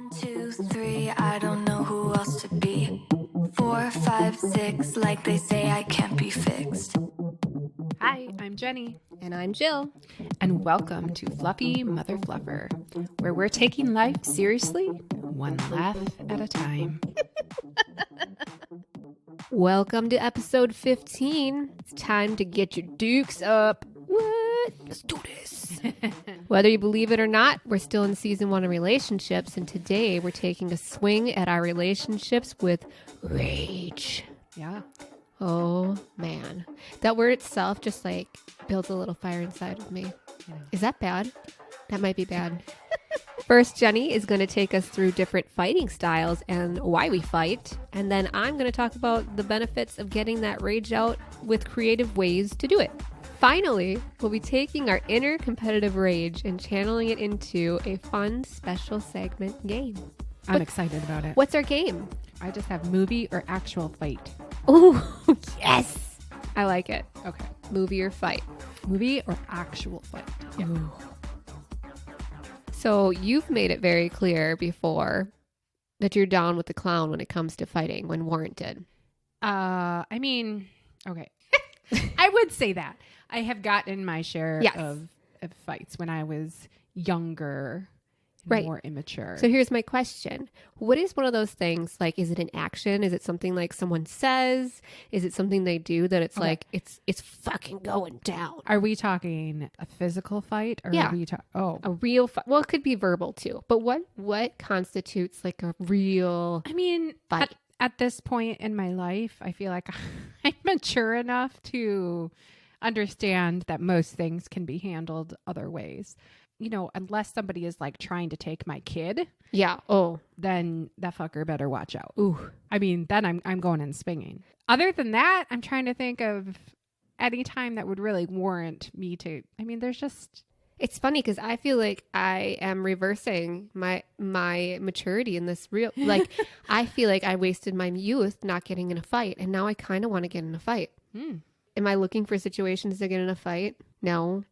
1, 2, 3, I don't know who else to be. 4, 5, 6, like they say I can't be fixed. Hi, I'm Jenny. And I'm Jill. And welcome to Fluffy Mother Fluffer, where we're taking life seriously, one laugh at a time. Welcome to episode 15. It's time to get your dukes up. What? Let's do this. Whether you believe it or not, we're still in season 1 of relationships, and today we're taking a swing at our relationships with rage. Yeah. Oh, man. That word itself just like builds a little fire inside of me. Yeah. Is that bad? That might be bad. First, Jenny is going to take us through different fighting styles and why we fight. And then I'm going to talk about the benefits of getting that rage out with creative ways to do it. Finally, we'll be taking our inner competitive rage and channeling it into a fun special segment game. I'm excited about it. What's our game? I just have movie or actual fight. Oh, yes. I like it. Okay. Movie or fight. Movie or actual fight. Yeah. So you've made it very clear before that you're down with the clown when it comes to fighting when warranted. I mean, okay. I would say that. I have gotten my share of fights when I was younger, and more immature. So here's my question. What is one of those things, like, is it an action? Is it something like someone says? Is it something they do that it's like, it's fucking going down? Are we talking a physical fight? Or Yeah. Are we a real fight? Well, it could be verbal too. But what constitutes like a real fight? At this point in my life, I feel like I'm mature enough to understand that most things can be handled other ways. You know, unless somebody is like trying to take my kid. Yeah. Oh. Then that fucker better watch out. Ooh. I mean, then I'm going and swinging. Other than that, I'm trying to think of any time that would really warrant me to. I mean, there's just. It's funny because I feel like I am reversing my maturity in this real, like, I feel like I wasted my youth not getting in a fight. And now I kind of want to get in a fight. Am I looking for situations to get in a fight? No.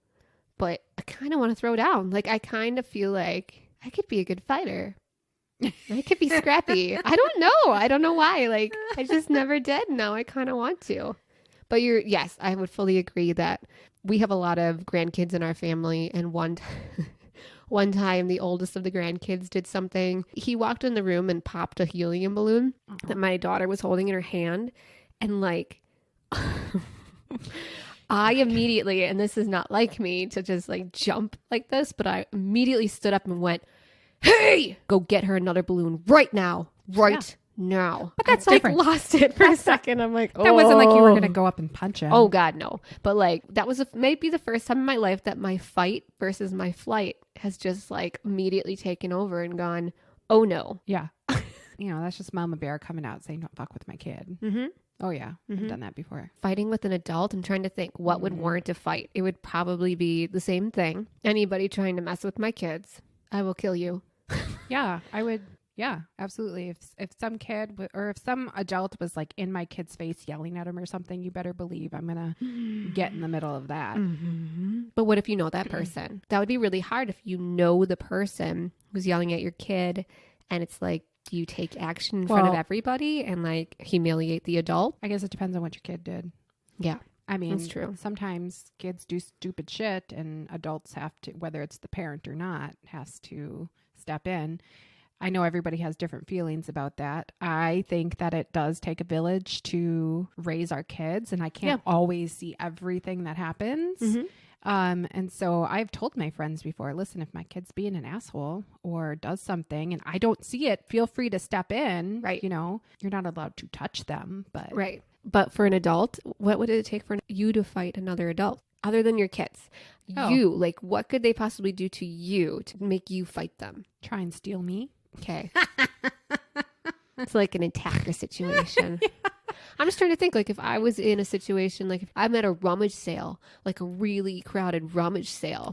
But I kind of want to throw down. Like, I kind of feel like I could be a good fighter. I could be scrappy. I don't know. I don't know why. Like, I just never did. Now I kind of want to. But yes, I would fully agree that we have a lot of grandkids in our family. And one time, the oldest of the grandkids did something. He walked in the room and popped a helium balloon that my daughter was holding in her hand. And like, I immediately, and this is not like me to just like jump like this, but I immediately stood up and went, "Hey, go get her another balloon right now, now." But that's I different. Lost it for a second. I'm like, oh. That wasn't like you were going to go up and punch him. Oh God, no. But like, that was maybe the first time in my life that my fight versus my flight has just like immediately taken over and gone, oh no. Yeah. You know, that's just Mama Bear coming out saying, "Don't fuck with my kid." Mm-hmm. Oh yeah. I've done that before. Fighting with an adult, I'm trying to think what would warrant a fight. It would probably be the same thing. Anybody trying to mess with my kids, I will kill you. Yeah, I would. Yeah, absolutely. If some kid or if some adult was like in my kid's face yelling at him or something, you better believe I'm going to get in the middle of that. Mm-hmm. But what if you know that person? That would be really hard if you know the person who's yelling at your kid, and it's like, do you take action in front of everybody and like humiliate the adult? I guess it depends on what your kid did. Yeah. I mean, that's true. Sometimes kids do stupid shit and adults have to, whether it's the parent or not, has to step in. I know everybody has different feelings about that. I think that it does take a village to raise our kids, and I can't always see everything that happens. Mm-hmm. And so I've told my friends before, listen, if my kid's being an asshole or does something and I don't see it, feel free to step in. Right. You know, you're not allowed to touch them, but. Right. But for an adult, what would it take for you to fight another adult other than your kids? You, like, what could they possibly do to you to make you fight them? Try and steal me. Okay. It's like an attacker situation. Yeah. I'm just trying to think, like, if I was in a situation, like if I'm at a rummage sale, like a really crowded rummage sale,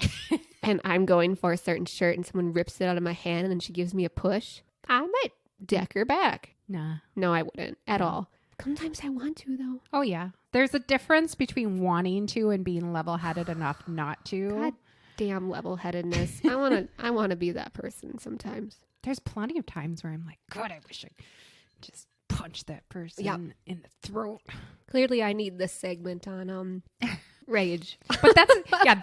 and I'm going for a certain shirt and someone rips it out of my hand and then she gives me a push, I might deck her back. Nah. No, I wouldn't at all. Sometimes I want to, though. Oh, yeah. There's a difference between wanting to and being level-headed enough not to. God damn level-headedness. I want to be that person sometimes. there's plenty of times where I'm like, God, I wish I just punch that person in the throat. Clearly, I need this segment on rage. But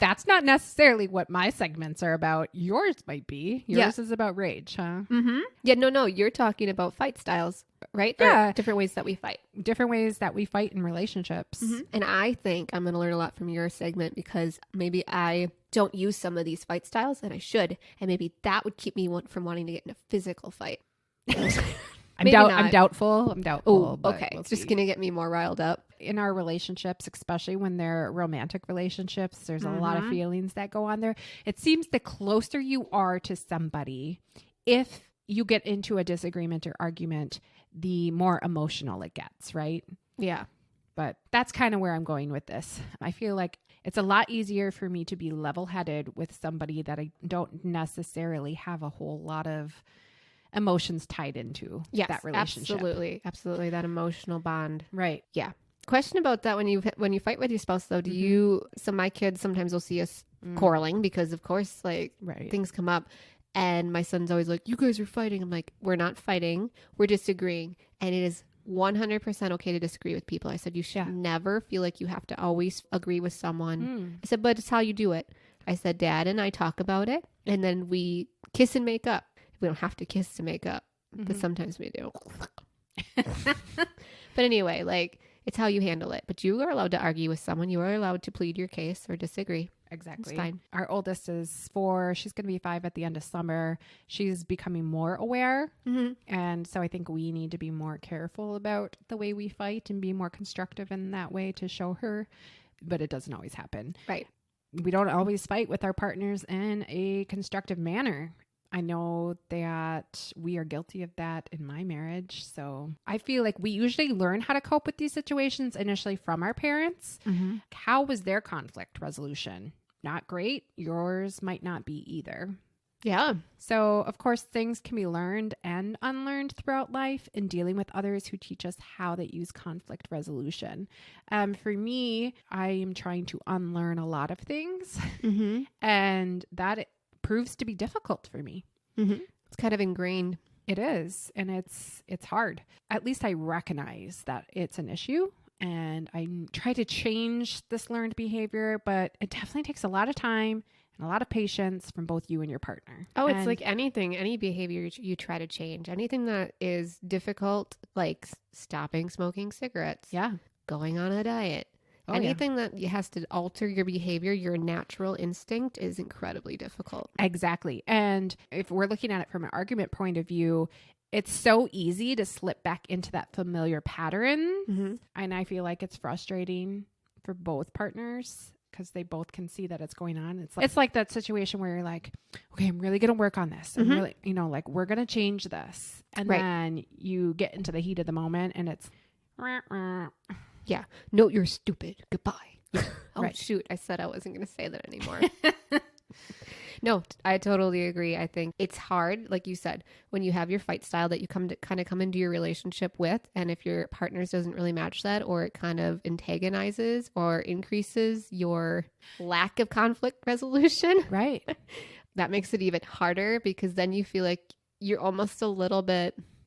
that's not necessarily what my segments are about. Yours might be. Yours is about rage, huh? Mm-hmm. Yeah, no, you're talking about fight styles, right? Yeah. Or different ways that we fight. Different ways that we fight in relationships. Mm-hmm. And I think I'm going to learn a lot from your segment because maybe I don't use some of these fight styles and I should. And maybe that would keep me from wanting to get in a physical fight. I'm doubtful. Oh, but okay. we'll It's just see. going to get me more riled up. In our relationships, especially when they're romantic relationships, there's a lot of feelings that go on there. It seems the closer you are to somebody, if you get into a disagreement or argument, the more emotional it gets, right? Yeah. But that's kind of where I'm going with this. I feel like it's a lot easier for me to be level-headed with somebody that I don't necessarily have a whole lot of emotions tied into that relationship. Absolutely. That emotional bond. Right. Yeah. Question about that when you fight with your spouse though, do you, so my kids sometimes will see us quarreling because of course like things come up and my son's always like, you guys are fighting. I'm like, we're not fighting. We're disagreeing. And it is 100% okay to disagree with people. I said, you should never feel like you have to always agree with someone. I said, but it's how you do it. I said, Dad and I talk about it and then we kiss and make up. We don't have to kiss to make up, but sometimes we do. But anyway, like it's how you handle it. But you are allowed to argue with someone. You are allowed to plead your case or disagree. Exactly. It's fine. Our oldest is 4. She's going to be 5 at the end of summer. She's becoming more aware. And so I think we need to be more careful about the way we fight and be more constructive in that way to show her. But it doesn't always happen. Right. We don't always fight with our partners in a constructive manner. I know that we are guilty of that in my marriage. So I feel like we usually learn how to cope with these situations initially from our parents. How was their conflict resolution? Not great. Yours might not be either. Yeah. So, of course, things can be learned and unlearned throughout life in dealing with others who teach us how they use conflict resolution. For me, I am trying to unlearn a lot of things, and that proves to be difficult for me. It's kind of ingrained. It is, and it's hard. At least I recognize that it's an issue, and I try to change this learned behavior, but it definitely takes a lot of time and a lot of patience from both you and your partner. Oh, it's like anything, any behavior you try to change, anything that is difficult, like stopping smoking cigarettes, going on a diet. Anything that has to alter your behavior, your natural instinct is incredibly difficult. Exactly. And if we're looking at it from an argument point of view, it's so easy to slip back into that familiar pattern. And I feel like it's frustrating for both partners because they both can see that it's going on. It's like that situation where you're like, okay, I'm really going to work on this. I'm really, like we're going to change this. And then you get into the heat of the moment and it's yeah. No, you're stupid. Goodbye. Oh, shoot. I said I wasn't going to say that anymore. No, I totally agree. I think it's hard, like you said, when you have your fight style that you come into your relationship with. And if your partners doesn't really match that, or it kind of antagonizes or increases your lack of conflict resolution. Right. That makes it even harder because then you feel like you're almost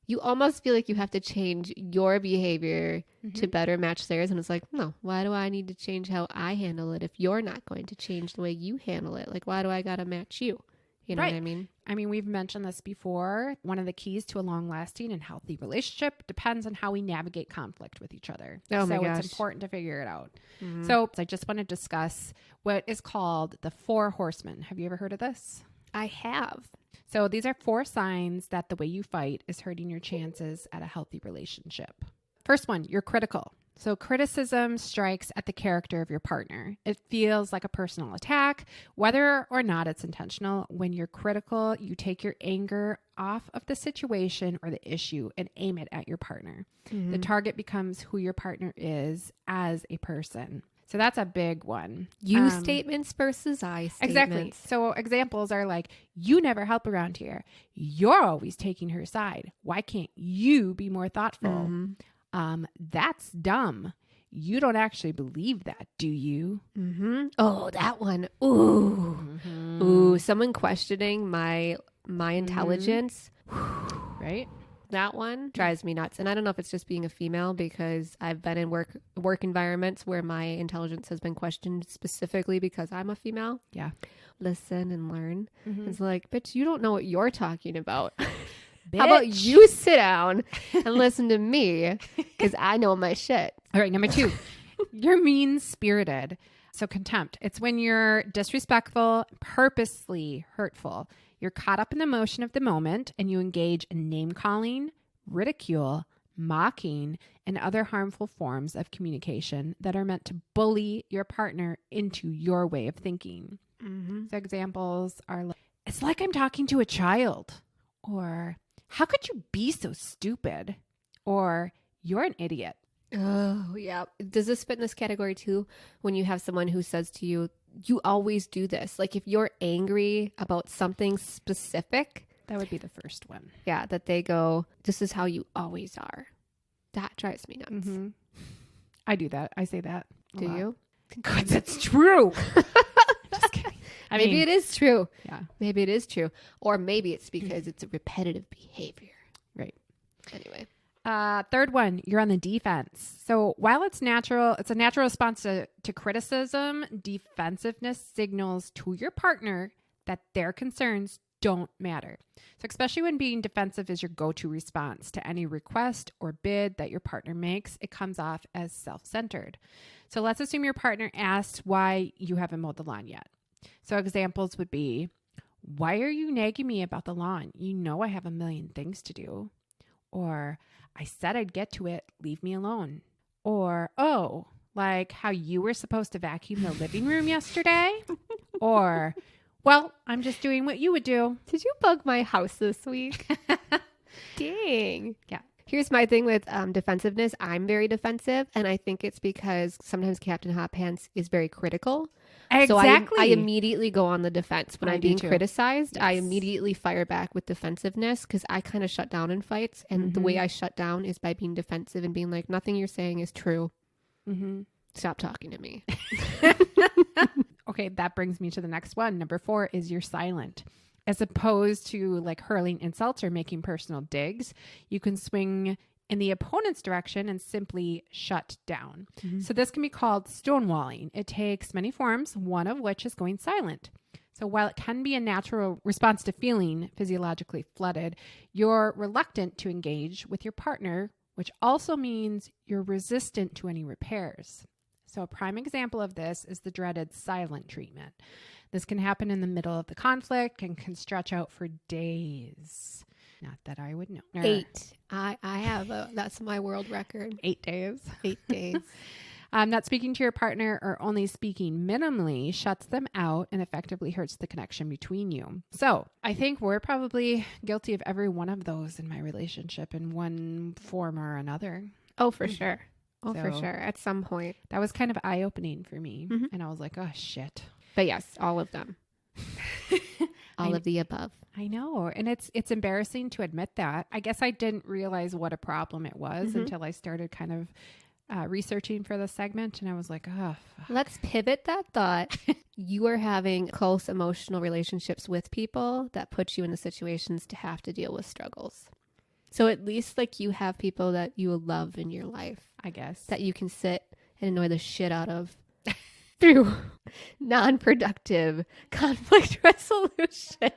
you almost feel like you have to change your behavior to better match theirs. And it's like, no, why do I need to change how I handle it if you're not going to change the way you handle it? Like, why do I got to match you? You know what I mean? I mean, we've mentioned this before. One of the keys to a long-lasting and healthy relationship depends on how we navigate conflict with each other. Oh my so gosh. it's important to figure it out. So I just want to discuss what is called the 4 horsemen. Have you ever heard of this? I have. So these are 4 signs that the way you fight is hurting your chances at a healthy relationship. First one, you're critical. So criticism strikes at the character of your partner. It feels like a personal attack, whether or not it's intentional. When you're critical, you take your anger off of the situation or the issue and aim it at your partner. The target becomes who your partner is as a person. So that's a big one. You statements versus I statements. Exactly. So examples are like, you never help around here. You're always taking her side. Why can't you be more thoughtful? That's dumb. You don't actually believe that, do you? Oh, that one. Ooh. Ooh, someone questioning my intelligence Right? That one drives me nuts. And I don't know if it's just being a female, because I've been in work environments where my intelligence has been questioned specifically because I'm a female. Yeah. Listen and learn. Mm-hmm. It's like, bitch, you don't know what you're talking about. How about you sit down and listen to me, because I know my shit. All right, number 2. You're mean-spirited. So contempt. It's when you're disrespectful, purposely hurtful. You're caught up in the emotion of the moment and you engage in name-calling, ridicule, mocking, and other harmful forms of communication that are meant to bully your partner into your way of thinking. Mm-hmm. So examples are like, it's like I'm talking to a child, or how could you be so stupid, or you're an idiot. Oh, yeah. Does this fit in this category too? When you have someone who says to you, you always do this. Like if you're angry about something specific. That would be the first one. Yeah. That they go, this is how you always are. That drives me nuts. Mm-hmm. I do that. I say that. Do you? Because it's true. Just kidding. Maybe it is true. Yeah. Maybe it is true. Or maybe it's because it's a repetitive behavior. Right. Anyway. Third one, you're on the defense. So while it's a natural response to criticism, defensiveness signals to your partner that their concerns don't matter. So especially when being defensive is your go-to response to any request or bid that your partner makes, it comes off as self-centered. So let's assume your partner asks why you haven't mowed the lawn yet. So examples would be, why are you nagging me about the lawn? You know I have a million things to do. Or, I said I'd get to it. Leave me alone. Or, oh, like how you were supposed to vacuum the living room yesterday. Or, well, I'm just doing what you would do. Did you bug my house this week? Dang. Yeah. Here's my thing with defensiveness. I'm very defensive, and I think it's because sometimes Captain Hot Pants is very critical. Exactly. So I immediately go on the defense. When I'm being too. criticized, Yes. I immediately fire back with defensiveness, because I kind of shut down in fights. And the way I shut down is by being defensive and being like, nothing you're saying is true. Mm-hmm. Stop talking to me. Okay, that brings me to the next one. Number 4 is you're silent. As opposed to like hurling insults or making personal digs, you can swing in the opponent's direction and simply shut down. Mm-hmm. So this can be called stonewalling. It takes many forms, one of which is going silent. So while it can be a natural response to feeling physiologically flooded, you're reluctant to engage with your partner, which also means you're resistant to any repairs. So a prime example of this is the dreaded silent treatment. This can happen in the middle of the conflict and can stretch out for days. Not that I would know. 8. I have that's my world record. 8 days. 8 days. Not speaking to your partner or only speaking minimally shuts them out and effectively hurts the connection between you. So I think we're probably guilty of every one of those in my relationship in one form or another. Oh, for sure. Oh, So- for sure. At some point. That was kind of eye-opening for me. Mhm. And I was like, oh, shit. But yes, all of them. All of the above. I know. And it's embarrassing to admit that. I guess I didn't realize what a problem it was until I started kind of researching for this segment. And I was like, oh, fuck. Let's pivot that thought. You are having close emotional relationships with people that put you in the situations to have to deal with struggles. So at least like you have people that you love in your life I guess. that you can sit and annoy the shit out of through non-productive conflict resolution.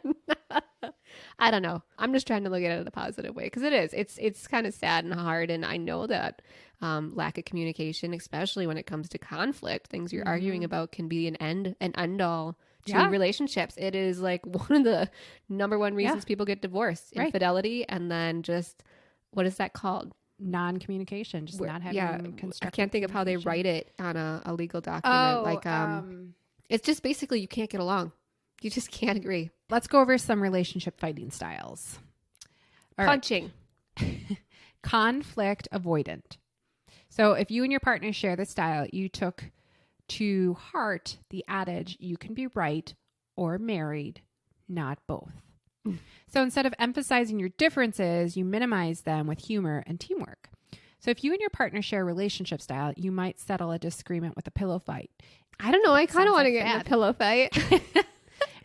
I don't know. I'm just trying to look at it in a positive way, because it is. It's kind of sad and hard, and I know that lack of communication, especially when it comes to conflict, things you're arguing about, can be an end all to relationships. It is like one of the number one reasons people get divorced: infidelity, and then just what is that called? Non-communication, just not having constructive I can't think of how they write it on a legal document. It's just basically you can't get along. You just can't agree. Let's go over some relationship fighting styles. All right. Punching. Conflict avoidant. So if you and your partner share this style, you took to heart the adage, you can be right or married, not both. So instead of emphasizing your differences, you minimize them with humor and teamwork. So if you and your partner share a relationship style, you might settle a disagreement with a pillow fight. I don't know. I kind of Sounds want to like get in a bad. pillow fight.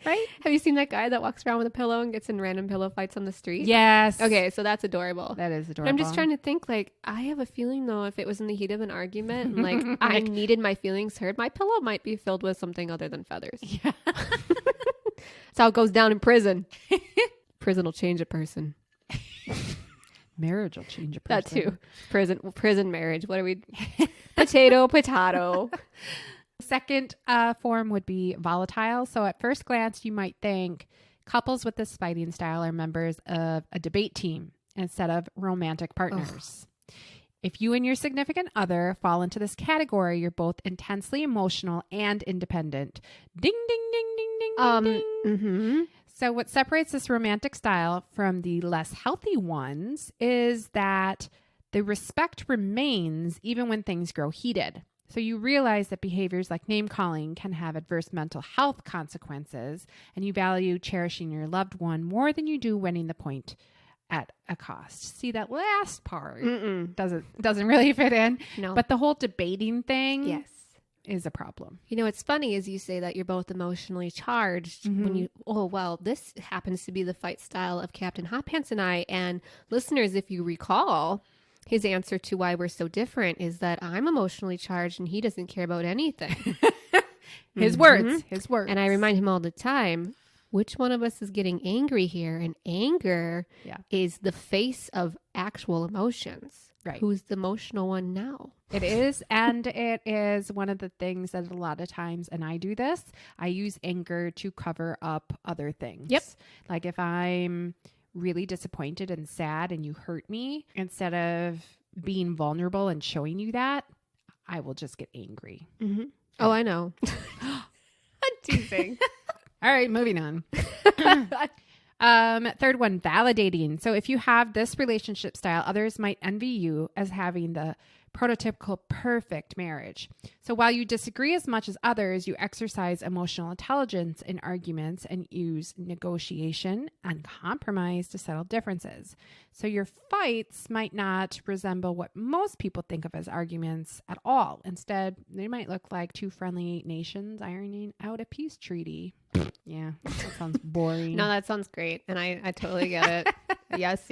Right? Have you seen that guy that walks around with a pillow and gets in random pillow fights on the street? Yes. Okay, so that's adorable. That is But adorable. I'm just trying to think, like, I have a feeling, though, if it was in the heat of an argument and, like, I needed my feelings heard, my pillow might be filled with something other than feathers. Yeah. That's how it goes down in prison. Prison will change a person. Marriage will change a person. That too. Prison marriage. What are we? Potato. Second form would be volatile. So at first glance, you might think couples with this fighting style are members of a debate team instead of romantic partners. If you and your significant other fall into this category, you're both intensely emotional and independent. Ding, ding, ding, ding, ding, ding, ding. Mm-hmm. So what separates this romantic style from the less healthy ones is that the respect remains even when things grow heated. So you realize that behaviors like name calling can have adverse mental health consequences, and you value cherishing your loved one more than you do winning the point at a cost. See, that last part doesn't really fit in. No. But the whole debating thing Yes. is a problem. You know, it's funny as you say that you're both emotionally charged when you, this happens to be the fight style of Captain Hot Pants and I. And listeners, if you recall, his answer to why we're so different is that I'm emotionally charged and he doesn't care about anything. His words. And I remind him all the time, which one of us is getting angry here? And anger is the face of actual emotions. Right. Who's the emotional one now? It is. And it is one of the things that a lot of times, and I do this, I use anger to cover up other things. Yep. Like if I'm really disappointed and sad and you hurt me, instead of being vulnerable and showing you that, I will just get angry. Mm-hmm. Oh, I know. I'm teasing. All right, moving on. Third one, validating. So if you have this relationship style, others might envy you as having the prototypical perfect marriage. So while you disagree as much as others, you exercise emotional intelligence in arguments and use negotiation and compromise to settle differences. So your fights might not resemble what most people think of as arguments at all. Instead, they might look like two friendly nations ironing out a peace treaty. Yeah, that sounds boring. No, that sounds great. And I totally get it. Yes.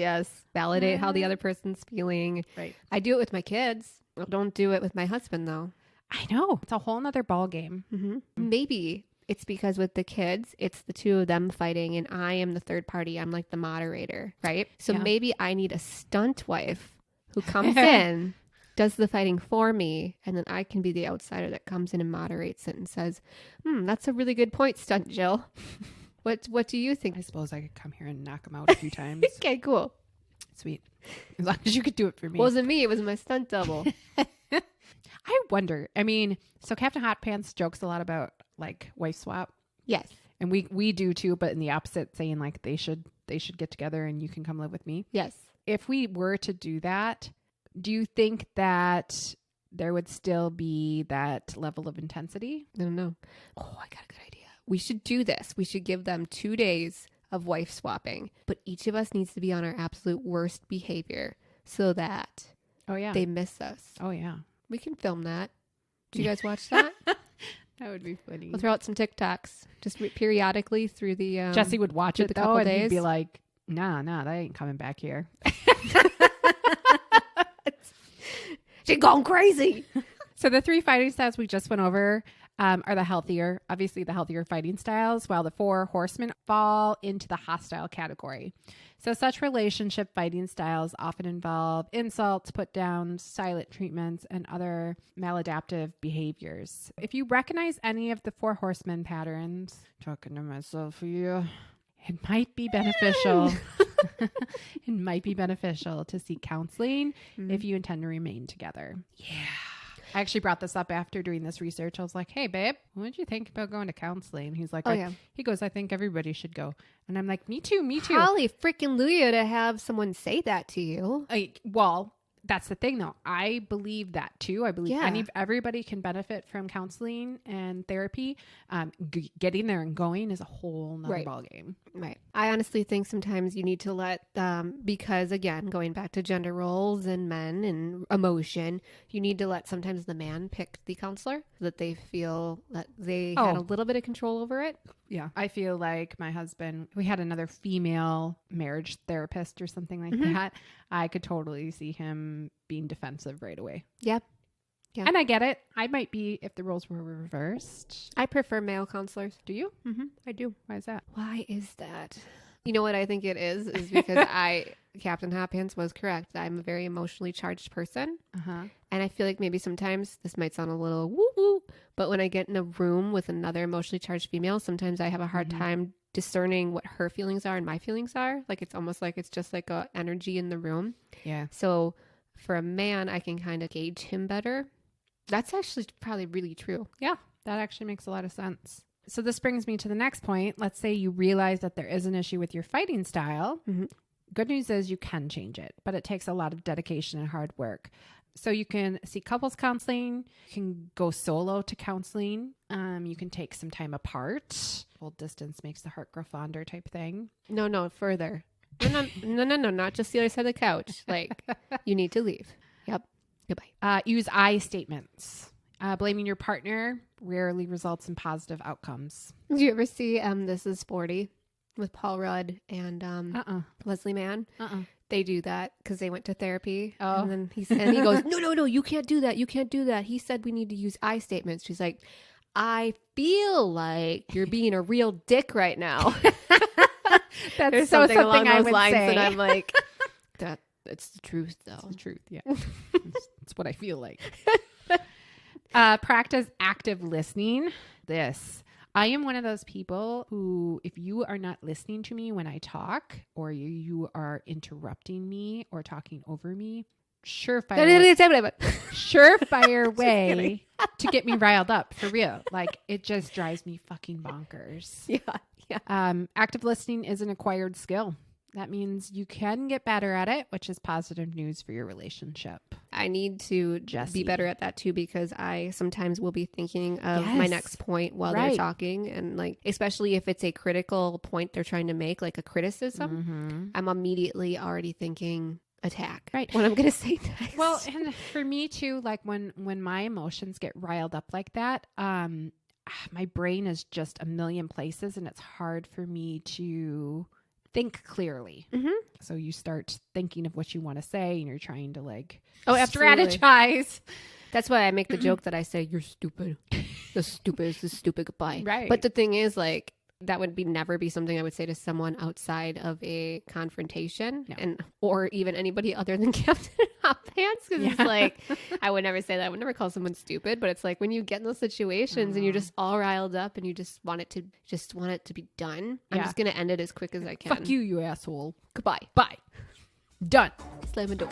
Validate how the other person's feeling. Right. I do it with my kids. I don't do it with my husband, though. I know. It's a whole nother ball game. Mm-hmm. Maybe it's because with the kids, it's the two of them fighting and I am the third party. I'm like the moderator, right? So maybe I need a stunt wife who comes in, does the fighting for me, and then I can be the outsider that comes in and moderates it and says, that's a really good point, Stunt Jill. What do you think? I suppose I could come here and knock him out a few times. Okay, cool. Sweet. As long as you could do it for me. It wasn't me. It was my stunt double. I wonder. I mean, so Captain Hot Pants jokes a lot about like wife swap. Yes. And we do too, but in the opposite, saying like they should get together and you can come live with me. Yes. If we were to do that, do you think that there would still be that level of intensity? I don't know. Oh, I got a good idea. We should do this. We should give them 2 days of wife swapping, but each of us needs to be on our absolute worst behavior so that they miss us. Oh, yeah. We can film that. Do you guys watch that? That would be funny. We'll throw out some TikToks just periodically through the Jesse would watch it the though, couple and days. he'd be like, nah, that ain't coming back here. She's going crazy. So the 3 fighting styles we just went over are the healthier fighting styles, while the 4 horsemen fall into the hostile category. So such relationship fighting styles often involve insults, put downs, silent treatments, and other maladaptive behaviors. If you recognize any of the 4 horsemen patterns, talking to myself here, it might be beneficial. It might be beneficial to seek counseling if you intend to remain together. Yeah. I actually brought this up after doing this research. I was like, hey, babe, what did you think about going to counseling? He's like, he goes, I think everybody should go. And I'm like, me too. Holly freaking Luya to have someone say that to you. Well, that's the thing, though. I believe that, too. I believe everybody can benefit from counseling and therapy. Getting there and going is a whole nother ballgame. Right. I honestly think sometimes you need to let, because, again, going back to gender roles and men and emotion, you need to let sometimes the man pick the counselor so that they feel that they had a little bit of control over it. Yeah. I feel like my husband, we had another female marriage therapist or something like that. I could totally see him being defensive right away. Yep. Yeah. And I get it. I might be if the roles were reversed. I prefer male counselors. Do you? Mm-hmm. I do. Why is that? Why is that? You know what I think it is because Captain Hot Pants was correct. I'm a very emotionally charged person. Uh-huh. And I feel like maybe sometimes this might sound a little woo-woo, but when I get in a room with another emotionally charged female, sometimes I have a hard time discerning what her feelings are and my feelings are. Like it's almost like it's just like a energy in the room. Yeah. So for a man, I can kind of gauge him better. That's actually probably really true. Yeah. That actually makes a lot of sense. So this brings me to the next point. Let's say you realize that there is an issue with your fighting style. Mm-hmm. Good news is you can change it, but it takes a lot of dedication and hard work. So you can seek couples counseling, you can go solo to counseling, you can take some time apart. Full distance makes the heart grow fonder type thing. No, further. No, not just the other side of the couch. Like, you need to leave. Yep. Goodbye. Use I statements. Blaming your partner rarely results in positive outcomes. Did you ever see This Is 40 with Paul Rudd and Leslie Mann? They do that because they went to therapy. Oh. And then he goes, no, you can't do that. You can't do that. He said we need to use I statements. She's like, I feel like you're being a real dick right now. That's There's so something along I those would lines say. that I'm like, it's the truth though. It's the truth, yeah. It's what I feel like. Practice active listening. I am one of those people who, if you are not listening to me when I talk, or you are interrupting me or talking over me, surefire way to get me riled up, for real. Like, it just drives me fucking bonkers. Yeah. Active listening is an acquired skill. That means you can get better at it, which is positive news for your relationship. I need to Jessie. be better at that too, because I sometimes will be thinking of my next point while they're talking. And like, especially if it's a critical point they're trying to make, like a criticism, I'm immediately already thinking attack. Right. What I'm going to say next. Well, and for me too, like when my emotions get riled up like that, my brain is just a million places and it's hard for me to think clearly. So you start thinking of what you want to say and you're trying to like strategize. That's why I make the joke that I say, you're stupid. The stupid is the stupid goodbye. Right. But the thing is, like, that would never be something I would say to someone outside of a confrontation, or even anybody other than Captain Hot Pants. Because it's like, I would never say that. I would never call someone stupid. But it's like when you get in those situations and you're just all riled up and you just want it to be done. I'm just gonna end it as quick as I can. Fuck you, you asshole. Goodbye. Bye. Done. Slam a door.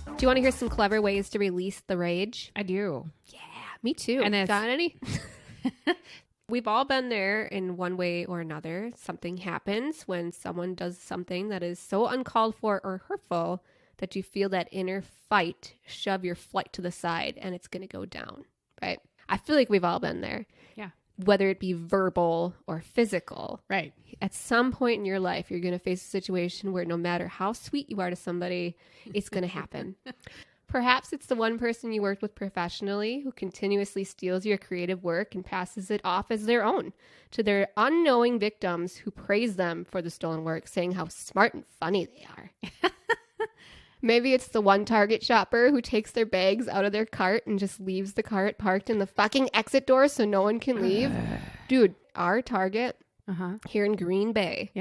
Do you want to hear some clever ways to release the rage? I do. Yeah, me too. And got any? We've all been there in one way or another. Something happens when someone does something that is so uncalled for or hurtful that you feel that inner fight shove your flight to the side and it's going to go down, right? I feel like we've all been there. Yeah. Whether it be verbal or physical. Right. At some point in your life, you're going to face a situation where no matter how sweet you are to somebody, it's going to happen. Perhaps it's the one person you worked with professionally who continuously steals your creative work and passes it off as their own to their unknowing victims who praise them for the stolen work, saying how smart and funny they are. Maybe it's the one Target shopper who takes their bags out of their cart and just leaves the cart parked in the fucking exit door so no one can leave. Dude, our Target here in Green Bay,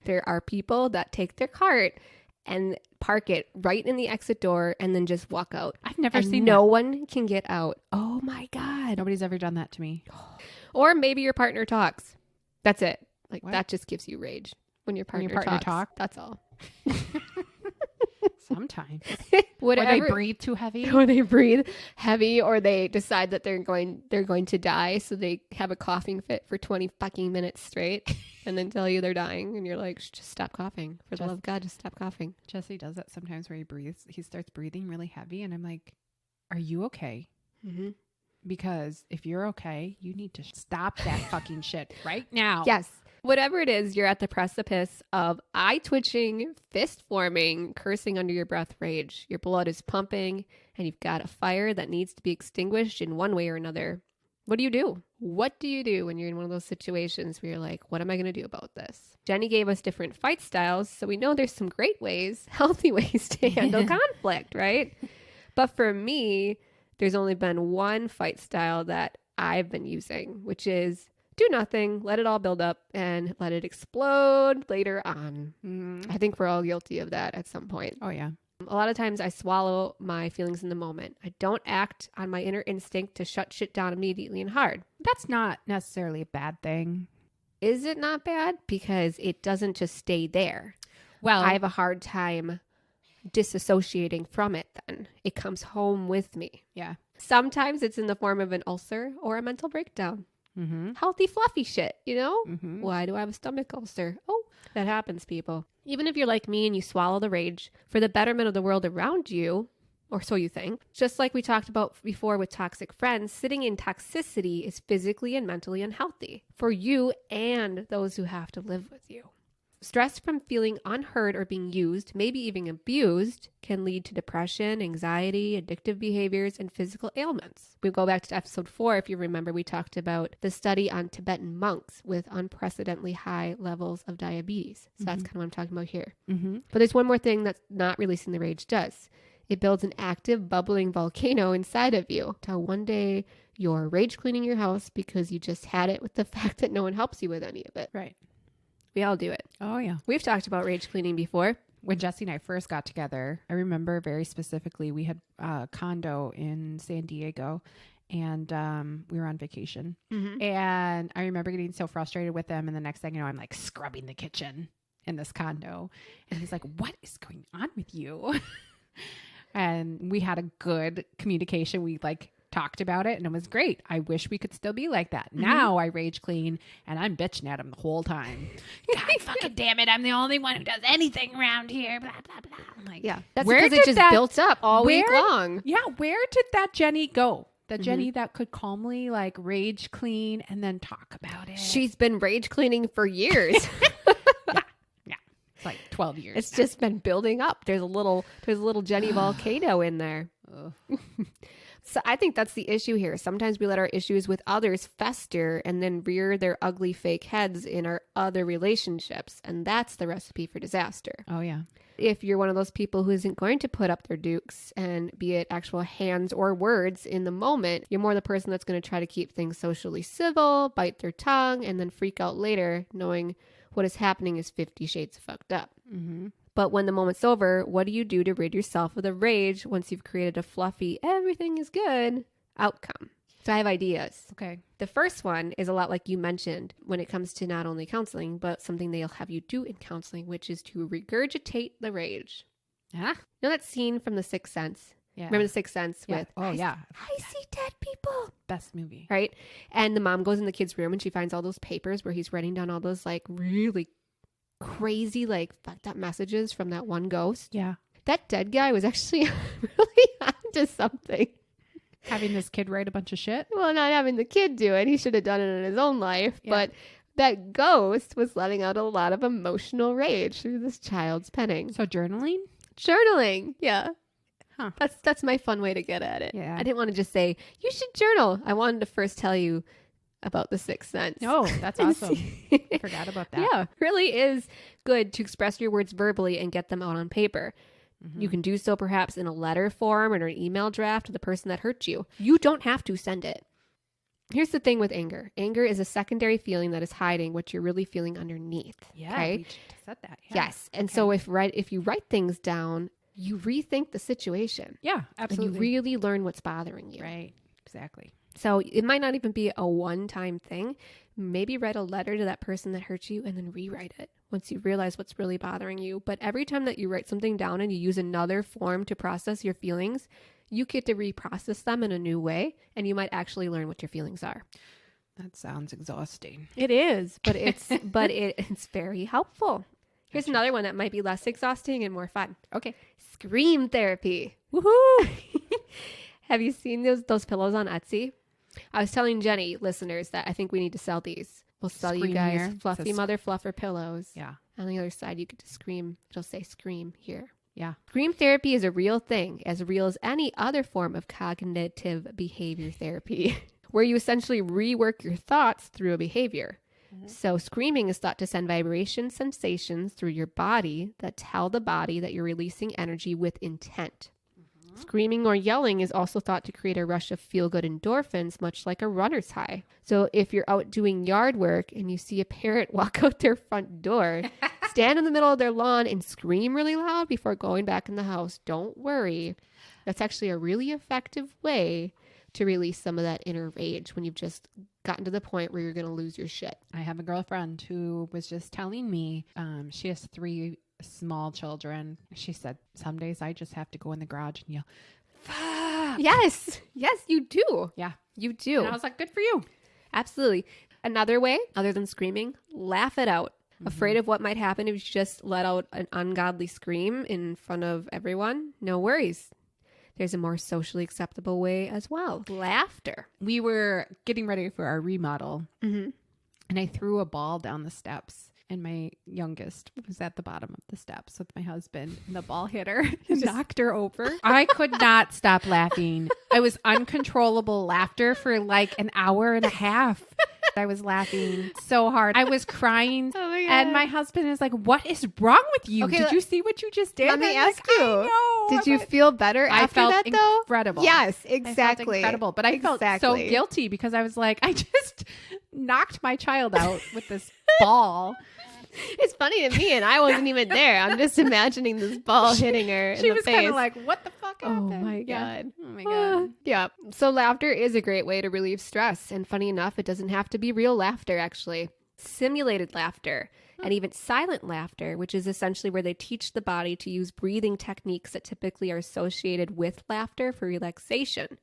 there are people that take their cart and park it right in the exit door and then just walk out. I've never seen no one can get out. Oh my God. Nobody's ever done that to me. Or maybe your partner talks. That's it. Like, What? that just gives you rage when your partner, partner talks. talk? That's all. Sometimes. Whatever. Or they breathe too heavy. Or they breathe heavy, or they decide that they're going to die, so they have a coughing fit for 20 fucking minutes straight and then tell you they're dying, and you're like, just stop coughing. For the love of God, just stop coughing. Jesse does that sometimes where he starts breathing really heavy and I'm like, are you okay? Mm-hmm. Because if you're okay, you need to stop that fucking shit right now. Yes. Whatever it is, you're at the precipice of eye-twitching, fist-forming, cursing under your breath rage. Your blood is pumping, and you've got a fire that needs to be extinguished in one way or another. What do you do? What do you do when you're in one of those situations where you're like, what am I going to do about this? Jenny gave us different fight styles, so we know there's some great ways, healthy ways to handle conflict, right? But for me, there's only been one fight style that I've been using, which is do nothing, let it all build up, and let it explode later on. I think we're all guilty of that at some point. Oh, yeah. A lot of times I swallow my feelings in the moment. I don't act on my inner instinct to shut shit down immediately and hard. That's not necessarily a bad thing. Is it not bad? Because it doesn't just stay there. Well, I have a hard time disassociating from it then. It comes home with me. yeah. Sometimes it's in the form of an ulcer or a mental breakdown. Healthy, fluffy shit, you know? Why do I have a stomach ulcer? Oh, that happens, people. Even if you're like me and you swallow the rage for the betterment of the world around you, or so you think, just like we talked about before with toxic friends, sitting in toxicity is physically and mentally unhealthy for you and those who have to live with you. Stress from feeling unheard or being used, maybe even abused, can lead to depression, anxiety, addictive behaviors, and physical ailments. We go back to episode 4, if you remember, we talked about the study on Tibetan monks with unprecedentedly high levels of diabetes. So that's kind of what I'm talking about here. But there's one more thing that not releasing the rage does. It builds an active, bubbling volcano inside of you. Till one day you're rage cleaning your house because you just had it with the fact that no one helps you with any of it. Right. We all do it. Oh, yeah. We've talked about rage cleaning before. When Jesse and I first got together, I remember very specifically we had a condo in San Diego and we were on vacation. And I remember getting so frustrated with them. And the next thing you know, I'm like scrubbing the kitchen in this condo. And he's like, what is going on with you? And we had a good communication. We like talked about it and it was great. I wish we could still be like that. Now I rage clean and I'm bitching at him the whole time. God fucking damn it. I'm the only one who does anything around here. Blah, blah, blah. I'm like, Yeah. That's where because it did just that- built up all week long. Yeah. Where did that Jenny go? The Jenny that could calmly like rage clean and then talk about it. She's been rage cleaning for years. Yeah. It's like 12 years. It's just been building up. There's a little Jenny volcano in there. So I think that's the issue here. Sometimes we let our issues with others fester and then rear their ugly fake heads in our other relationships. And that's the recipe for disaster. Oh, yeah. If you're one of those people who isn't going to put up their dukes and be it actual hands or words in the moment, you're more the person that's going to try to keep things socially civil, bite their tongue, and then freak out later knowing what is happening is 50 shades fucked up. But when the moment's over, what do you do to rid yourself of the rage once you've created a fluffy, everything is good outcome? So I have ideas. Okay. The first one is a lot like you mentioned when it comes to not only counseling, but something they'll have you do in counseling, which is to regurgitate the rage. Huh? You know that scene from The Sixth Sense? Yeah. Remember The Sixth Sense Yeah. with, Oh, yeah. I see dead people. Best movie. Right? And the mom goes in the kid's room and she finds all those papers where he's writing down all those like really crazy, like fucked up messages from that one ghost. Yeah. That dead guy was actually really onto something. Having this kid write a bunch of shit. Well, not having the kid do it. He should have done it in his own life. Yeah. But that ghost was letting out a lot of emotional rage through this child's penning. So journaling? Journaling. Yeah. Huh. That's my fun way to get at it. Yeah. I didn't want to just say, you should journal. I wanted to first tell you about The Sixth Sense. Oh, that's And awesome. see- Forgot about that. Yeah, really is good to express your words verbally and get them out on paper. You can do so perhaps in a letter form or an email draft to the person that hurt you. You don't have to send it. Here's the thing with anger. Anger is a secondary feeling that is hiding what you're really feeling underneath. Yeah. Okay? We just said that. Yeah. Yes. And so if you write things down, you rethink the situation. Yeah, absolutely. And you really learn what's bothering you. Right. Exactly. So it might not even be a one-time thing. Maybe write a letter to that person that hurt you and then rewrite it once you realize what's really bothering you. But every time that you write something down and you use another form to process your feelings, you get to reprocess them in a new way and you might actually learn what your feelings are. That sounds exhausting. It is, but it's very helpful. Here's another one that might be less exhausting and more fun. Okay. Scream therapy. Woohoo! Have you seen those pillows on Etsy? I was telling Jenny, listeners, that I think we need to sell these. We'll sell you Scream guys here. fluffy Says- mother fluffer pillows. Yeah. On the other side, you get to scream. It'll say scream here. Yeah. Scream therapy is a real thing, as real as any other form of cognitive behavior therapy. where you essentially rework your thoughts through a behavior. So screaming is thought to send vibration sensations through your body that tell the body that you're releasing energy with intent. Screaming or yelling is also thought to create a rush of feel-good endorphins, much like a runner's high. So if you're out doing yard work and you see a parent walk out their front door, stand in the middle of their lawn and scream really loud before going back in the house, don't worry. That's actually a really effective way to release some of that inner rage when you've just gotten to the point where you're going to lose your shit. I have a girlfriend who was just telling me she has 3 small children. She said, some days I just have to go in the garage and yell, fuck. Yes, you do. Yeah. You do. And I was like, good for you. Absolutely. Another way, other than screaming, laugh it out. Afraid of what might happen if you just let out an ungodly scream in front of everyone? No worries. There's a more socially acceptable way as well. Laughter. We were getting ready for our remodel, and I threw a ball down the steps, and my youngest was at the bottom of the steps with my husband, and the ball hit her and knocked her over. I could not stop laughing. I was uncontrollable laughter for like an hour and a half. I was laughing so hard. I was crying. Oh my God. And my husband is like, what is wrong with you? Okay, did you see what you just did? Let me I'm ask like, you. I know. Did you feel better I after felt that though? incredible. Yes, I felt exactly. incredible. But I felt so guilty because I was like, I just knocked my child out with this ball. It's funny to me, and I wasn't even there. I'm just imagining this ball hitting her in She the was face. kind of like, what the fuck happened? Oh my Yeah. God. Oh my God. Yeah. So laughter is a great way to relieve stress. And funny enough, it doesn't have to be real laughter, actually. Simulated laughter and even silent laughter, which is essentially where they teach the body to use breathing techniques that typically are associated with laughter for relaxation.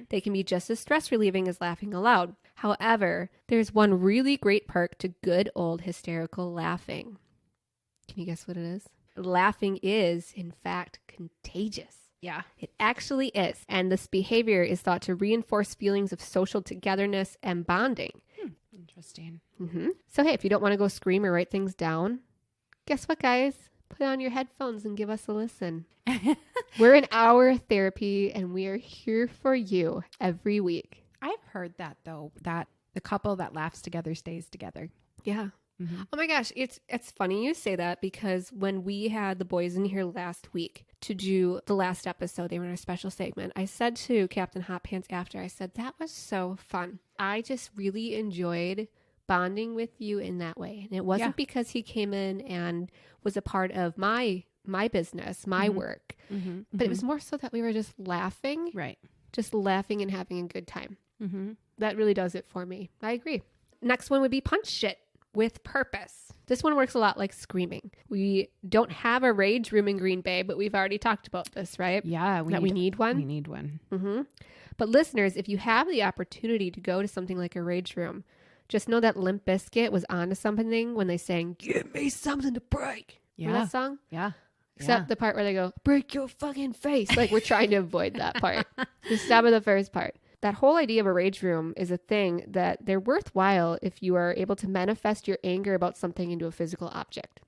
They can be just as stress relieving as laughing aloud. However, there's one really great perk to good old hysterical laughing. Can you guess what it is? Laughing is, in fact, contagious. Yeah. It actually is. And this behavior is thought to reinforce feelings of social togetherness and bonding. Interesting. So, hey, if you don't want to go scream or write things down, guess what, guys? Put on your headphones and give us a listen. We're in our therapy, and we are here for you every week. I've heard that, though, that the couple that laughs together stays together. Yeah. Oh my gosh, it's funny you say that because when we had the boys in here last week to do the last episode, they were in a special segment. I said to Captain Hot Pants after, I said, that was so fun. I just really enjoyed bonding with you in that way. And it wasn't because he came in and was a part of my business, my work, but it was more so that we were just laughing. Right. Just laughing and having a good time. That really does it for me. I agree. Next one would be punch shit with purpose. This one works a lot like screaming. We don't have a rage room in Green Bay, but we've already talked about this, right? Yeah. We need one. We need one. But listeners, if you have the opportunity to go to something like a rage room, just know that Limp Bizkit was onto something when they sang, "Give me something to break." Yeah. Remember that song? Yeah. Except the part where they go, "Break your fucking face." Like we're trying to avoid that part. Just stop at the first part. That whole idea of a rage room is a thing that they're worthwhile if you are able to manifest your anger about something into a physical object.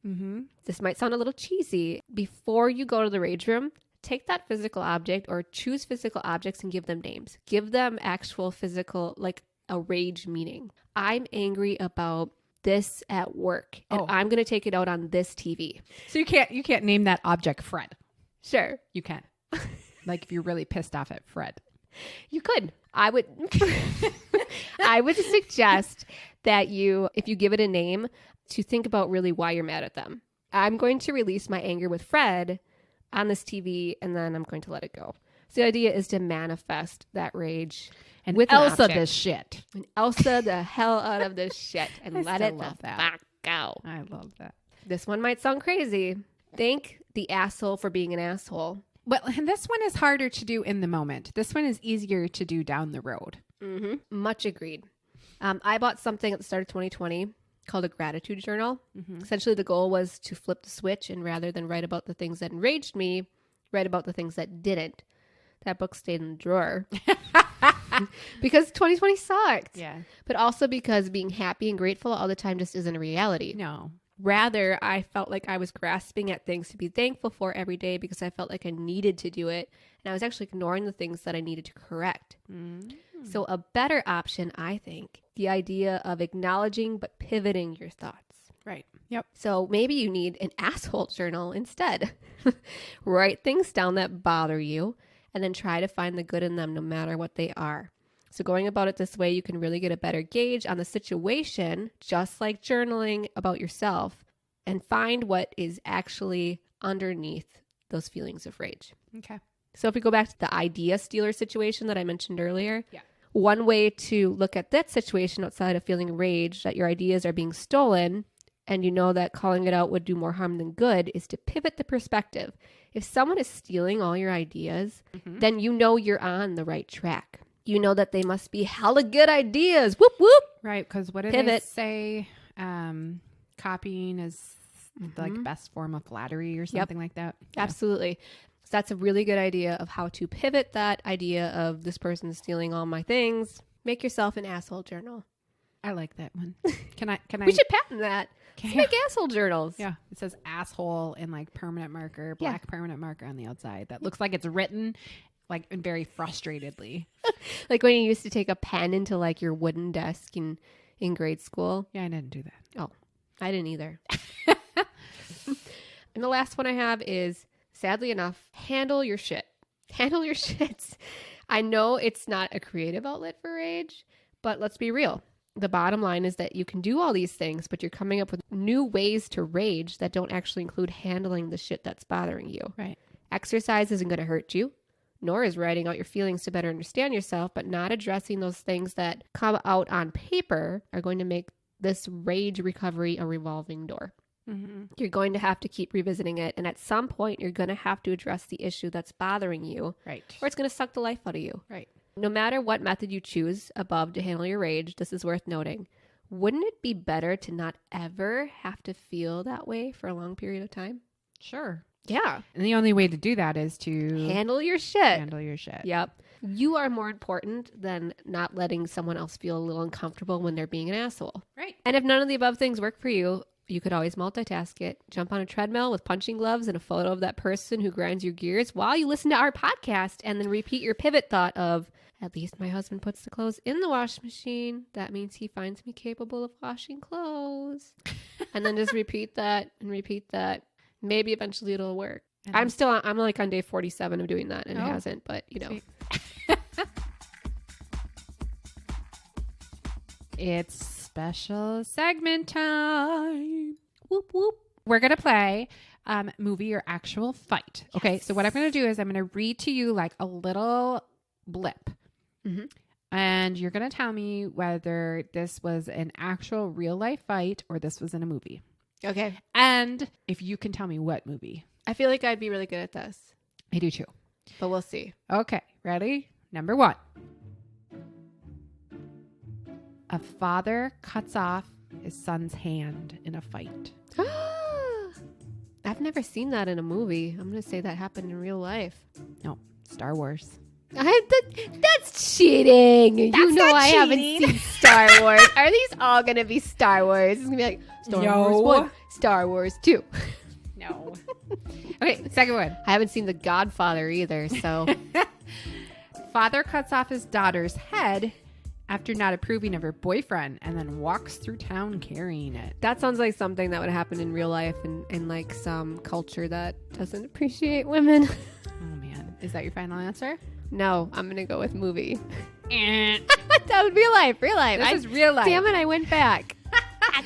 This might sound a little cheesy. Before you go to the rage room, take that physical object or choose physical objects and give them names. Give them actual physical, like a rage meaning. I'm angry about this at work, and I'm going to take it out on this TV. So you can't name that object Fred. Sure. You can. Like if you're really pissed off at Fred. You could. I would suggest that if you give it a name, to think about really why you're mad at them. I'm going to release my anger with Fred on this TV, and then I'm going to let it go. So the idea is to manifest that rage And with Elsa an object. this shit. And Elsa the hell out of this shit and I let still it love the that. fuck go. I love that. This one might sound crazy. Thank the asshole for being an asshole. Well, and this one is harder to do in the moment. This one is easier to do down the road. Much agreed. I bought something at the start of 2020 called a gratitude journal. Essentially, the goal was to flip the switch, and rather than write about the things that enraged me, write about the things that didn't. That book stayed in the drawer because 2020 sucked. Yeah. But also because being happy and grateful all the time just isn't a reality. No. Rather, I felt like I was grasping at things to be thankful for every day because I felt like I needed to do it. And I was actually ignoring the things that I needed to correct. So a better option, I think, the idea of acknowledging but pivoting your thoughts. Right. Yep. So maybe you need an asshole journal instead. Write things down that bother you and then try to find the good in them no matter what they are. So going about it this way, you can really get a better gauge on the situation, just like journaling about yourself, and find what is actually underneath those feelings of rage. Okay. So if we go back to the idea stealer situation that I mentioned earlier, Yeah. one way to look at that situation outside of feeling rage that your ideas are being stolen and you know that calling it out would do more harm than good is to pivot the perspective. If someone is stealing all your ideas, then you know you're on the right track. You know that they must be hella good ideas. Whoop, whoop. Right. Because what did Pivot. they say? Copying is like best form of flattery or something like that. Yeah. Absolutely. So that's a really good idea of how to pivot that idea of this person stealing all my things. Make yourself an asshole journal. I like that one. Can I? We should patent that. Can Let's make asshole journals. Yeah. It says asshole in like permanent marker, black permanent marker on the outside. That looks like it's written like very frustratedly. Like when you used to take a pen into like your wooden desk in grade school. Yeah, I didn't do that. Oh, I didn't either. And the last one I have is, sadly enough, handle your shit. Handle your shits. I know it's not a creative outlet for rage, but let's be real. The bottom line is that you can do all these things, but you're coming up with new ways to rage that don't actually include handling the shit that's bothering you. Right. Exercise isn't going to hurt you, nor is writing out your feelings to better understand yourself, but not addressing those things that come out on paper are going to make this rage recovery a revolving door. Mm-hmm. You're going to have to keep revisiting it, and at some point, you're going to have to address the issue that's bothering you, Right. or it's going to suck the life out of you. Right. No matter what method you choose above to handle your rage, this is worth noting. Wouldn't it be better to not ever have to feel that way for a long period of time? Sure. Yeah. And the only way to do that is to Handle your shit. handle your shit. Yep. You are more important than not letting someone else feel a little uncomfortable when they're being an asshole. Right. And if none of the above things work for you, you could always multitask it. Jump on a treadmill with punching gloves and a photo of that person who grinds your gears while you listen to our podcast, and then repeat your pivot thought of, at least my husband puts the clothes in the washing machine. That means he finds me capable of washing clothes. And then just repeat that and repeat that. Maybe eventually it'll work. I'm like on day 47 of doing that, and it hasn't, but you know. Sweet. It's special segment time. Whoop, whoop. We're going to play movie or actual fight. Okay, so what I'm going to do is I'm going to read to you like a little blip. Mm-hmm. And you're going to tell me whether this was an actual real life fight or this was in a movie. Okay. And if you can tell me what movie. I feel like I'd be really good at this, I do too. but we'll see. Okay, ready? Number 1. A father cuts off his son's hand in a fight. I've never seen that in a movie. I'm going to say that happened in real life. No, Star Wars. That's cheating. You know not I haven't cheating. seen Star Wars. Are these all going to be Star Wars? It's going to be like Star No. Wars 1, Star Wars 2. No. Okay, second one. I haven't seen The Godfather either, so. Father cuts off his daughter's head after not approving of her boyfriend and then walks through town carrying it. That sounds like something that would happen in real life in like some culture that doesn't appreciate women. Oh, man. Is that your final answer? No, I'm going to go with movie. This That would be real life. Real life. is real life. Damn it, I went back.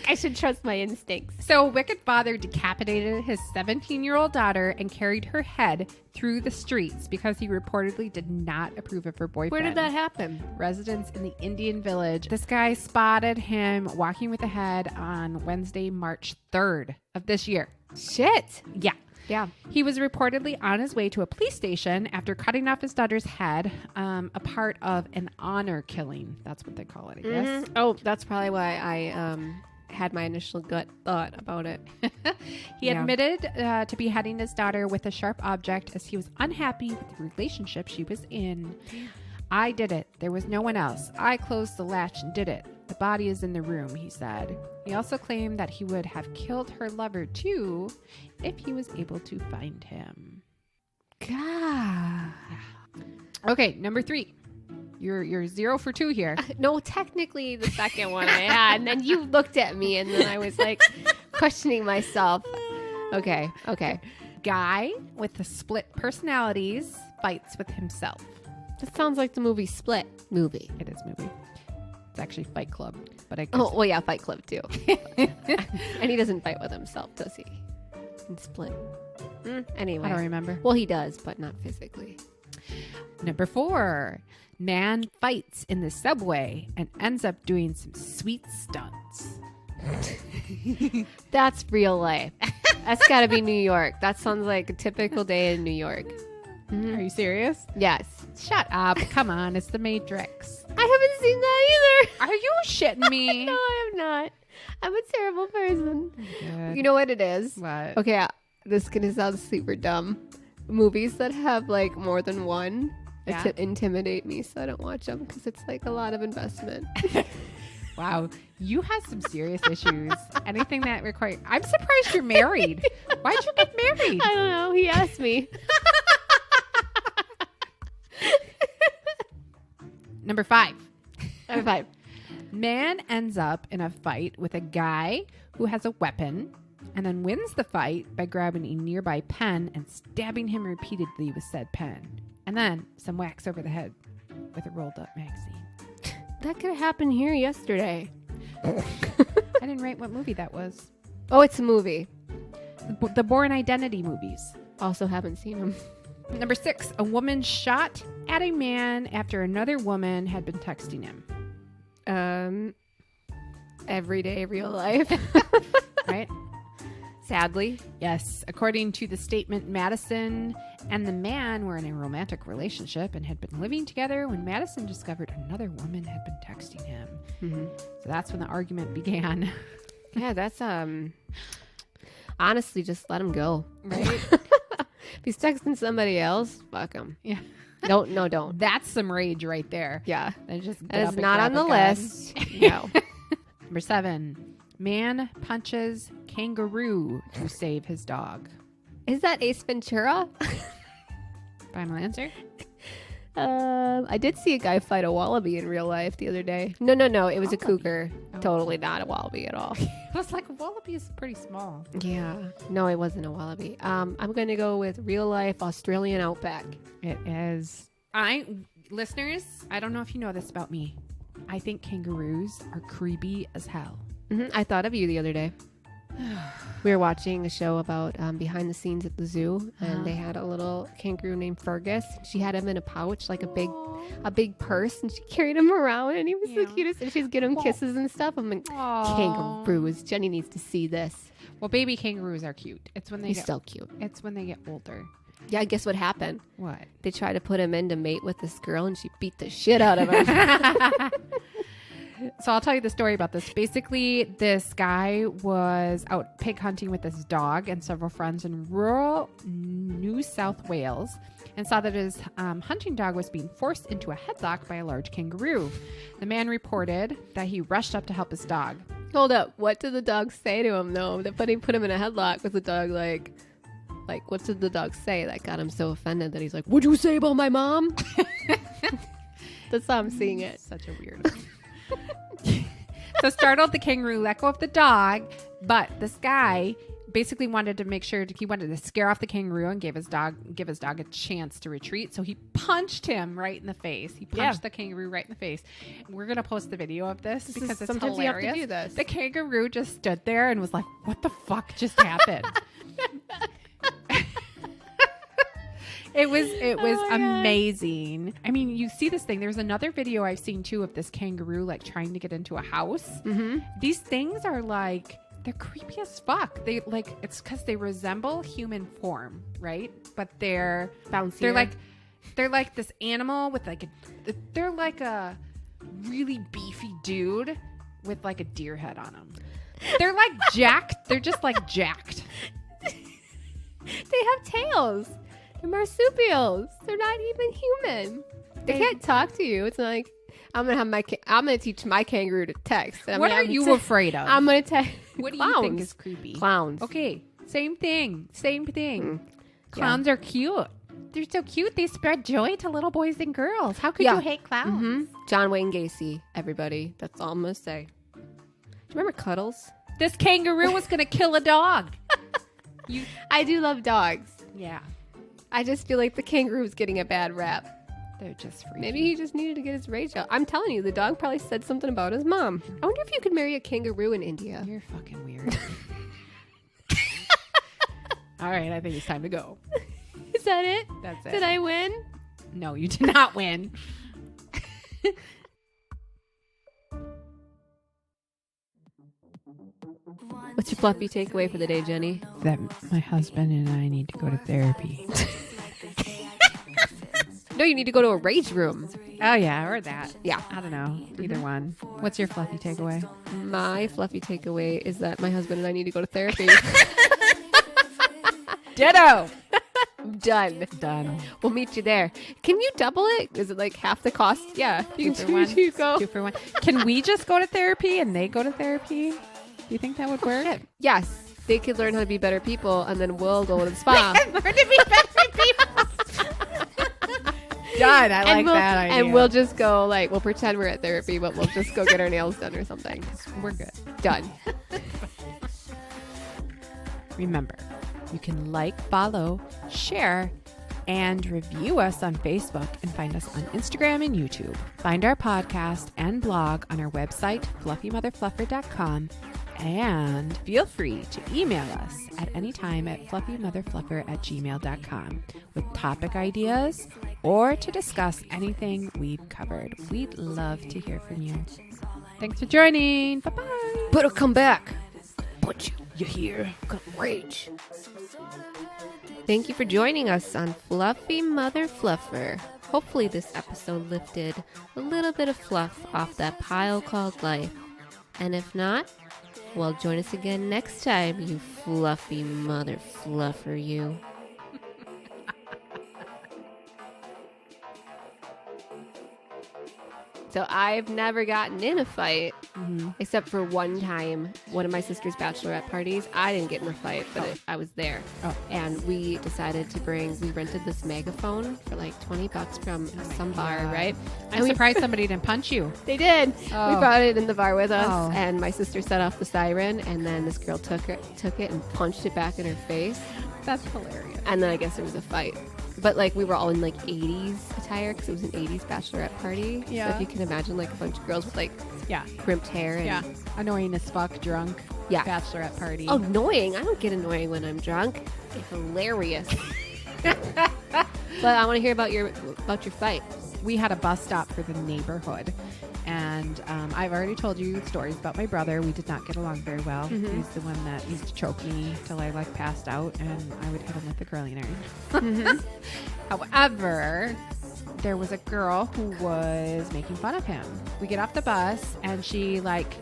I should trust my instincts. So, a wicked father decapitated his 17-year-old daughter and carried her head through the streets because he reportedly did not approve of her boyfriend. Where did that happen? Residents in the Indian village. This guy spotted him walking with the head on Wednesday, March 3rd of this year. Shit. Yeah. Yeah. He was reportedly on his way to a police station after cutting off his daughter's head, a part of an honor killing. That's what they call it, I guess. Oh, that's probably why I had my initial gut thought about it. He admitted to beheading his daughter with a sharp object as he was unhappy with the relationship she was in. I did it. There was no one else. I closed the latch and did it. The body is in the room, he said. He also claimed that he would have killed her lover too if he was able to find him. God. Okay, number 3. You're 0 for 2 here. No, technically the second one I had, and then you looked at me, and then I was like questioning myself. Okay. Guy with the split personalities fights with himself. That sounds like the movie Split movie. It is movie. It's actually Fight Club, but I guess Oh, well, yeah, Fight Club too. And he doesn't fight with himself, does he? In Split. Anyway. I don't remember. Well, he does, but not physically. Number 4, man fights in the subway and ends up doing some sweet stunts. That's real life. That's got to be New York. That sounds like a typical day in New York. Are you serious? Yes. Shut up. Come on. It's the Matrix. I haven't seen that either. Are you shitting me? No, I am not. I'm a terrible person. Good. You know what it is? What? Okay, this is going to sound super dumb. Movies that have like more than one intimidate me, so I don't watch them because it's like a lot of investment. Wow. You have some serious issues. Anything that requires... I'm surprised you're married. Why'd you get married? I don't know. He asked me. Number 5. Number 5. Man ends up in a fight with a guy who has a weapon and then wins the fight by grabbing a nearby pen and stabbing him repeatedly with said pen. And then some whacks over the head with a rolled up magazine. That could have happened here yesterday. I didn't write what movie that was. Oh, it's a movie. The Bourne Identity movies. Also haven't seen them. Number 6, a woman shot at a man after another woman had been texting him. Everyday real life. Right? Sadly. Yes. According to the statement, Madison and the man were in a romantic relationship and had been living together when Madison discovered another woman had been texting him. Mm-hmm. So that's when the argument began. Yeah, that's honestly, just let him go. Right? If he's texting somebody else, fuck him. Yeah. Don't. That's some rage right there. Yeah. And just That is not on the list. No. Number 7, man punches kangaroo to save his dog. Is that Ace Ventura? Final answer? I did see a guy fight a wallaby in real life the other day. No. It was a cougar. Oh. Totally not a wallaby at all. I was like, a wallaby is pretty small. Yeah. No, it wasn't a wallaby. I'm going to go with real life Australian outback. It is. Listeners, I don't know if you know this about me. I think kangaroos are creepy as hell. Mm-hmm. I thought of you the other day. We were watching a show about behind the scenes at the zoo, and they had a little kangaroo named Fergus. She had him in a pouch, like a big purse, and she carried him around, and he was the cutest. And she's giving him kisses and stuff. I'm like, kangaroos. Jenny needs to see this. Well, baby kangaroos are cute. It's when He's still cute. It's when they get older. Yeah, guess what happened? What? They tried to put him in to mate with this girl, and she beat the shit out of him. So I'll tell you the story about this. Basically, this guy was out pig hunting with his dog and several friends in rural New South Wales and saw that his hunting dog was being forced into a headlock by a large kangaroo. The man reported that he rushed up to help his dog. Hold up. What did the dog say to him, though? That put him in a headlock. Was the dog like, what did the dog say that got him so offended that he's like, what'd you say about my mom? That's how I'm seeing it. Such a weird. So startled, the kangaroo let go of the dog, but this guy basically wanted to make sure he wanted to scare off the kangaroo and give his dog a chance to retreat. So he punched him right in the face. He punched the kangaroo right in the face. We're gonna post the video of this because it's sometimes hilarious. you have to do this. The kangaroo just stood there and was like, "What the fuck just happened?" It was amazing. I mean, you see this thing. There's another video I've seen too of this kangaroo like trying to get into a house. Mm-hmm. These things are like, they're creepy as fuck. They like, it's because they resemble human form, right? But they're bouncier. They're like this animal with they're like a really beefy dude with like a deer head on them. They're like jacked. They're just like jacked. They have tails. They're marsupials. They're not even human. They can't talk to you. It's not like I'm gonna teach my kangaroo to text. What are you afraid of? I'm gonna text. What do you think is creepy? Clowns. Okay, same thing. Clowns are cute. they're so cute. They spread joy to little boys and girls. How could Yeah. you hate clowns? John Wayne Gacy, everybody. That's all I'm going to say. Do you remember Cuddles? This kangaroo was going to kill a dog. I do love dogs. Yeah. I just feel like the kangaroo's getting a bad rap. They're just freaky. Maybe he just needed to get his rage out. I'm telling you, the dog probably said something about his mom. I wonder if you could marry a kangaroo in India. You're fucking weird. All right, I think it's time to go. Is that it? That's it. Did I win? No, you did not win. What's your fluffy takeaway for the day, Jenny? That my husband and I need to go to therapy. No, you need to go to a rage room. Oh, yeah, or that. Yeah. I don't know. Either one. What's your fluffy takeaway? My fluffy takeaway is that my husband and I need to go to therapy. Ditto. Done. Done. We'll meet you there. Can you double it? Is it like half the cost? Yeah. You Two can for one. you go. 2 for 1. Can we just go to therapy and they go to therapy? Do you think that would work? Yes. They could learn how to be better people, and then we'll go to the spa. Learn to be better people. Done. I like that idea. And we'll just go, like, we'll pretend we're at therapy, but we'll just go get our nails done or something. We're good. Done. Remember, you can like, follow, share, and review us on Facebook and find us on Instagram and YouTube. Find our podcast and blog on our website, fluffymotherfluffer.com, and feel free to email us at any time at fluffymotherfluffer@gmail.com with topic ideas or to discuss anything we've covered. We'd love to hear from you. Thanks for joining. Bye-bye. Better come back. Put you here. Gonna rage. Thank you for joining us on Fluffy Mother Fluffer. Hopefully this episode lifted a little bit of fluff off that pile called life. And if not, well, join us again next time, you fluffy mother fluffer, you. So I've never gotten in a fight, except for one time, one of my sister's bachelorette parties. I didn't get in a fight, but I was there. Oh. And we decided to we rented this megaphone for like $20 from some bar, right? I'm surprised somebody didn't punch you. They did. Oh. We brought it in the bar with us, Oh. and my sister set off the siren, and then this girl took it and punched it back in her face. That's hilarious. And then I guess there was a fight. But like we were all in like 80s attire because it was an 80s bachelorette party. Yeah. So if you can imagine like a bunch of girls with like Yeah. crimped hair. And, Yeah. Annoying as fuck, drunk. Yeah. Bachelorette party. Oh, annoying. I don't get annoying when I'm drunk. It's hilarious. But I want to hear about your fight. We had a bus stop for the neighborhood. And I've already told you stories about my brother. We did not get along very well. He's the one that used to choke me till I like passed out, and I would hit him with the curling iron. However, there was a girl who was making fun of him. We get off the bus, and she like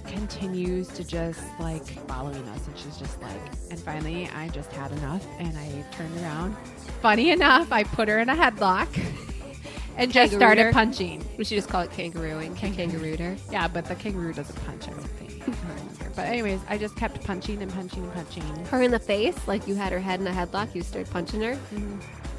continues to just like following us, and she's just like, and finally I just had enough, and I turned around. Funny enough, I put her in a headlock. And just Kangaroo-ed started her? punching. We should just call it kangarooing. Kangarooed her. Yeah, but the kangaroo doesn't punch, I don't think. I don't remember. But anyways, I just kept punching and punching and punching. Her in the face, like you had her head in a headlock. You started punching her.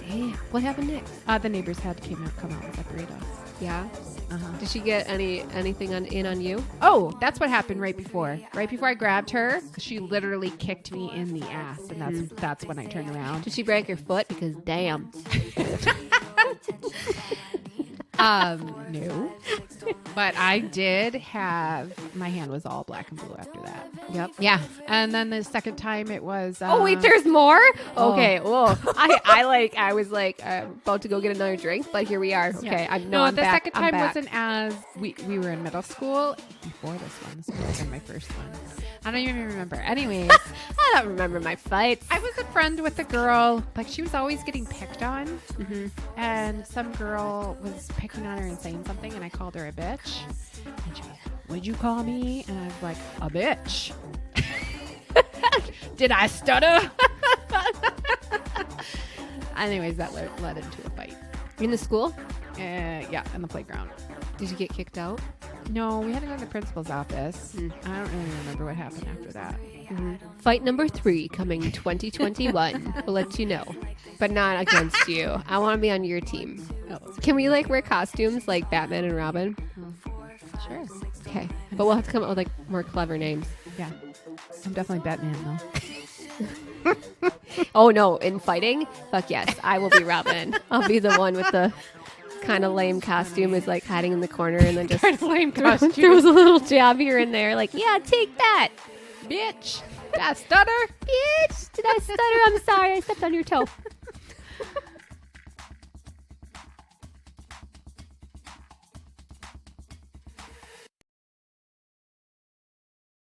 Damn. What happened next? The neighbors had to come out and separate us. Yeah. Uh-huh. Did she get anything in on you? Oh, that's what happened right before. Right before I grabbed her, she literally kicked me in the ass, and that's when I turned around. Did she break her foot? Because damn. No. But I did have, my hand was all black and blue after that. Yep. Yeah. And then the second time it was... Oh wait, there's more. Oh. Okay. Well, I was like about to go get another drink, but here we are. Okay. Yeah. I'm the back. second I'm time back. wasn't as we were in middle school before this one. This was like my first one. I don't even remember. Anyways, I don't remember my fights. I was a friend with a girl. Like she was always getting picked on, and some girl was picking on her and saying something, and I called her a bitch. And she was, "What'd you call me?" And I was like, "A bitch." Did I stutter? Anyways, that led into a fight. In the school? Yeah, in the playground. Did you get kicked out? No, we had to go to the principal's office. I don't really remember what happened after that. Fight number 3 coming 2021. We'll let you know, but not against you. I want to be on your team. Oh, Can we like wear costumes like Batman and Robin? sure. Okay, but we'll have to come up with like more clever names. Yeah. I'm definitely Batman though. Oh no, in fighting? Fuck yes, I will be Robin. I'll be the one with the kind of lame costume, is like hiding in the corner and then just lame throws costume. a little jab here and there. Like, yeah, take that, Bitch. That stutter. bitch. Did I stutter? I'm sorry. I stepped on your toe.